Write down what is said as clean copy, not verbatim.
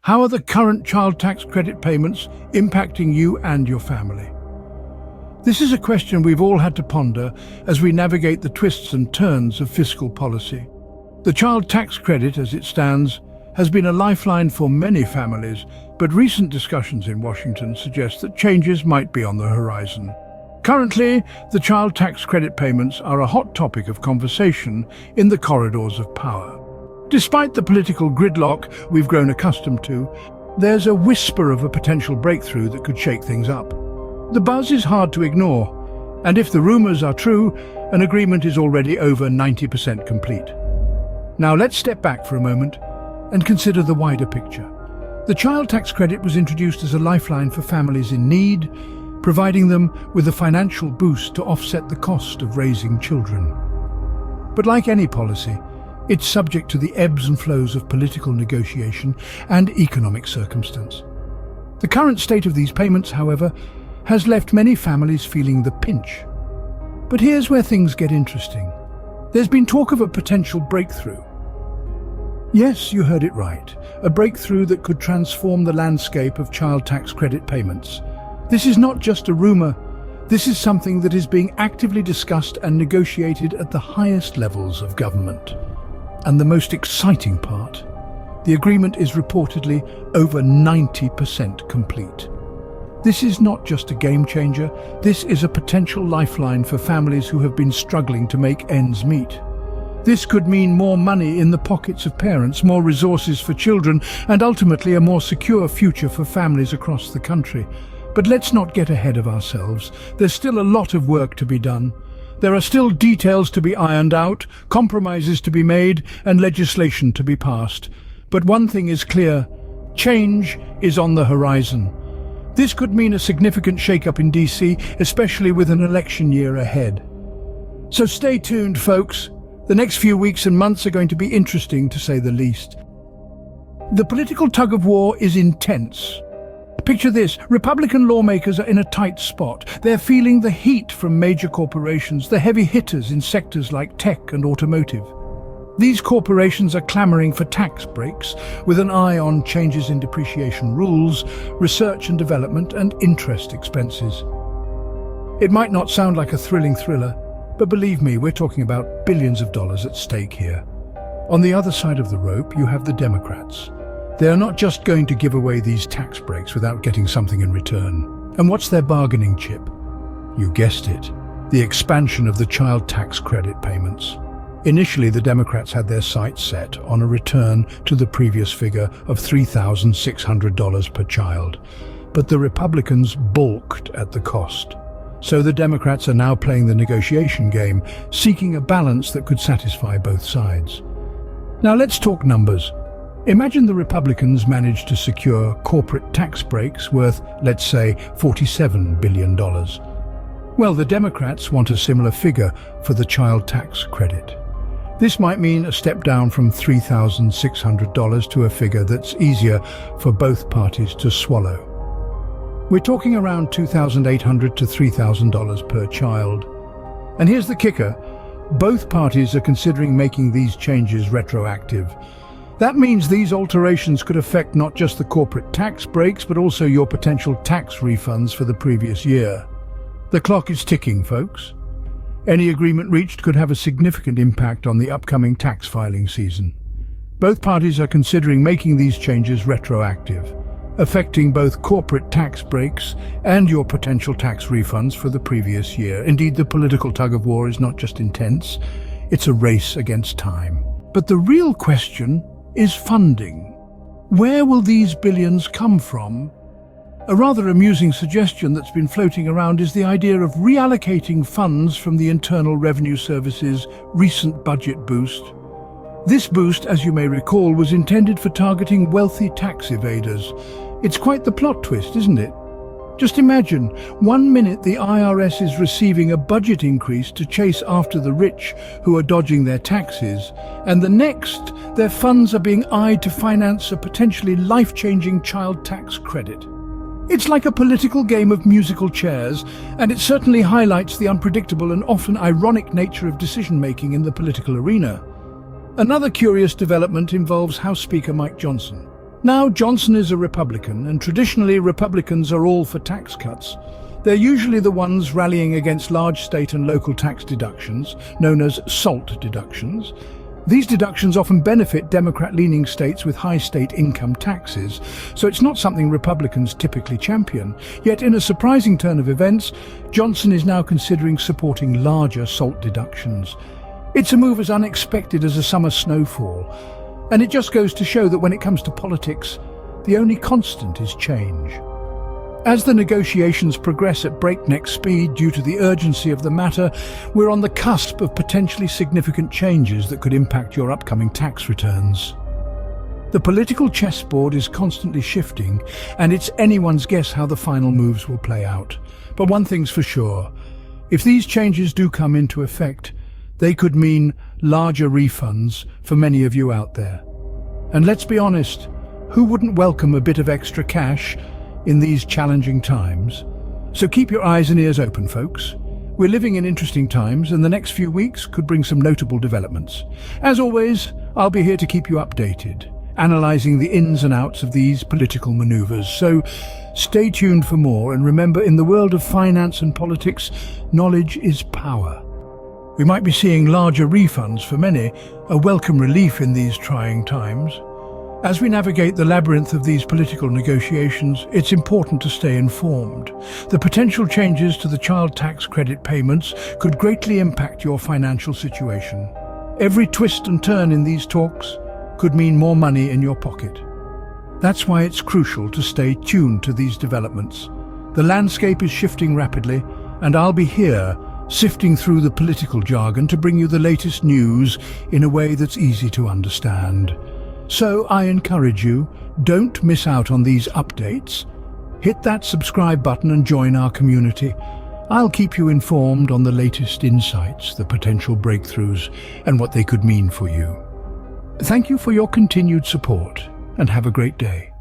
How are the current child tax credit payments impacting you and your family? This is a question we've all had to ponder as we navigate the twists and turns of fiscal policy. The child tax credit, as it stands, has been a lifeline for many families, but recent discussions in Washington suggest that changes might be on the horizon. Currently, the child tax credit payments are a hot topic of conversation in the corridors of power. Despite the political gridlock we've grown accustomed to, there's a whisper of a potential breakthrough that could shake things up. The buzz is hard to ignore, and if the rumors are true, an agreement is already over 90% complete. Now let's step back for a moment and consider the wider picture. The child tax credit was introduced as a lifeline for families in need, providing them with a financial boost to offset the cost of raising children. But like any policy, it's subject to the ebbs and flows of political negotiation and economic circumstance. The current state of these payments, however, has left many families feeling the pinch. But here's where things get interesting. There's been talk of a potential breakthrough. Yes, you heard it right. A breakthrough that could transform the landscape of child tax credit payments. This is not just a rumor. This is something that is being actively discussed and negotiated at the highest levels of government. And the most exciting part, the agreement is reportedly over 90% complete. This is not just a game changer, this is a potential lifeline for families who have been struggling to make ends meet. This could mean more money in the pockets of parents, more resources for children, and ultimately a more secure future for families across the country. But let's not get ahead of ourselves. There's still a lot of work to be done. There are still details to be ironed out, compromises to be made, and legislation to be passed. But one thing is clear: change is on the horizon. This could mean a significant shake-up in DC, especially with an election year ahead. So stay tuned, folks. The next few weeks and months are going to be interesting, to say the least. The political tug-of-war is intense. Picture this: Republican lawmakers are in a tight spot. They're feeling the heat from major corporations, the heavy hitters in sectors like tech and automotive. These corporations are clamoring for tax breaks, with an eye on changes in depreciation rules, research and development, and interest expenses. It might not sound like a thrilling thriller, but believe me, we're talking about billions of dollars at stake here. On the other side of the rope, you have the Democrats. They are not just going to give away these tax breaks without getting something in return. And what's their bargaining chip? You guessed it, the expansion of the child tax credit payments. Initially, the Democrats had their sights set on a return to the previous figure of $3,600 per child, but the Republicans balked at the cost. So the Democrats are now playing the negotiation game, seeking a balance that could satisfy both sides. Now let's talk numbers. Imagine the Republicans managed to secure corporate tax breaks worth, let's say, $47 billion. Well, the Democrats want a similar figure for the child tax credit. This might mean a step down from $3,600 to a figure that's easier for both parties to swallow. We're talking around $2,800 to $3,000 per child. And here's the kicker: both parties are considering making these changes retroactive. That means these alterations could affect not just the corporate tax breaks, but also your potential tax refunds for the previous year. The clock is ticking, folks. Any agreement reached could have a significant impact on the upcoming tax filing season. Both parties are considering making these changes retroactive, affecting both corporate tax breaks and your potential tax refunds for the previous year. Indeed, the political tug-of-war is not just intense, it's a race against time. But the real question is funding. Where will these billions come from? A rather amusing suggestion that's been floating around is the idea of reallocating funds from the Internal Revenue Service's recent budget boost. This boost, as you may recall, was intended for targeting wealthy tax evaders. It's quite the plot twist, isn't it? Just imagine, one minute the IRS is receiving a budget increase to chase after the rich who are dodging their taxes, and the next, their funds are being eyed to finance a potentially life-changing child tax credit. It's like a political game of musical chairs, and it certainly highlights the unpredictable and often ironic nature of decision-making in the political arena. Another curious development involves House Speaker Mike Johnson. Now, Johnson is a Republican, and traditionally Republicans are all for tax cuts. They're usually the ones rallying against large state and local tax deductions, known as SALT deductions. These deductions often benefit Democrat-leaning states with high state income taxes, so it's not something Republicans typically champion. Yet, in a surprising turn of events, Johnson is now considering supporting larger SALT deductions. It's a move as unexpected as a summer snowfall, and it just goes to show that when it comes to politics, the only constant is change. As the negotiations progress at breakneck speed due to the urgency of the matter, we're on the cusp of potentially significant changes that could impact your upcoming tax returns. The political chessboard is constantly shifting, and it's anyone's guess how the final moves will play out. But one thing's for sure, if these changes do come into effect, they could mean larger refunds for many of you out there. And let's be honest, who wouldn't welcome a bit of extra cash in these challenging times? So keep your eyes and ears open, folks. We're living in interesting times, and the next few weeks could bring some notable developments. As always, I'll be here to keep you updated, analyzing the ins and outs of these political maneuvers. So stay tuned for more, and remember, in the world of finance and politics, knowledge is power. We might be seeing larger refunds for many, a welcome relief in these trying times. As we navigate the labyrinth of these political negotiations, it's important to stay informed. The potential changes to the child tax credit payments could greatly impact your financial situation. Every twist and turn in these talks could mean more money in your pocket. That's why it's crucial to stay tuned to these developments. The landscape is shifting rapidly, and I'll be here sifting through the political jargon to bring you the latest news in a way that's easy to understand. So I encourage you, don't miss out on these updates. Hit that subscribe button and join our community. I'll keep you informed on the latest insights, the potential breakthroughs, and what they could mean for you. Thank you for your continued support, and have a great day.